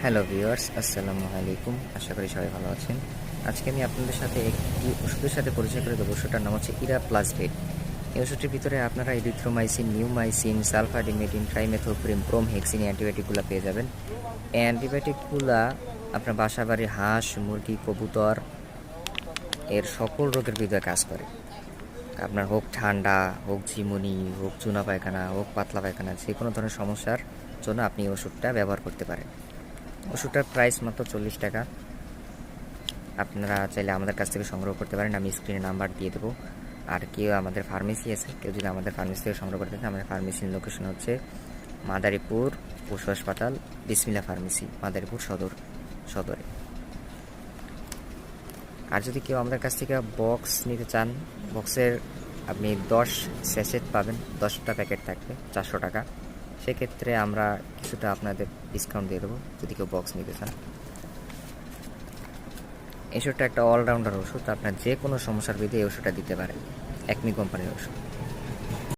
Hello viewers, আসসালামু আলাইকুম। আশা করি সবাই ভালো আছেন। আজকে আমি আপনাদের সাথে একটি ওষুধের সাথে পরিচয় করে দেবো। ওষুধটার নাম হচ্ছে ইরাপ্লাজভেট। এই ওষুধটির ভিতরে আপনারা এরিথ্রোমাইসিন, নিউমাইসিন, সালফাডিমেটিন, ট্রাইমেথোপ্রিম, ব্রোমহেক্সিন অ্যান্টিবায়োটিকগুলো পেয়ে যাবেন। এই অ্যান্টিবায়োটিকগুলা আপনার বাসাবাড়ির হাঁস, মুরগি, কবুতর এর সকল রোগের বিরুদ্ধে কাজ করে। আপনার হোক ঠান্ডা, হোক ঝিমুনি, হোক চুনা পায়খানা, হোক পাতলা পায়খানা, যে কোনো ধরনের সমস্যার জন্য আপনি এই ওষুধটা ব্যবহার করতে পারেন। ওষুধটার প্রাইস মাত্র 40 টাকা। আপনারা চাইলে আমাদের কাছ থেকে সংগ্রহ করতে পারেন, আমি স্ক্রিনে নাম্বার দিয়ে দেবো। আর কেউ আমাদের ফার্মেসি আছে, কেউ যদি আমাদের ফার্মেসি থেকে সংগ্রহ করতে চান, আমাদের ফার্মেসির লোকেশন হচ্ছে মাদারীপুর পশু হাসপাতাল, বিসমিল্লা ফার্মেসি, মাদারীপুর সদরে। আর যদি কেউ আমাদের কাছ থেকে বক্স নিতে চান, বক্সের আপনি 10 স্যাশেট পাবেন, 10টা প্যাকেট থাকবে 400 টাকা। সেক্ষেত্রে আমরা কিছুটা আপনাদের ডিসকাউন্ট দিয়ে দেবো যদি কেউ বক্স নিতে চান। এই ওষুধটা একটা অলরাউন্ডার ওষুধ, আপনার যে কোনো সমস্যার বিরুদ্ধে এই ওষুধটা দিতে পারে। একমি কোম্পানির ওষুধ।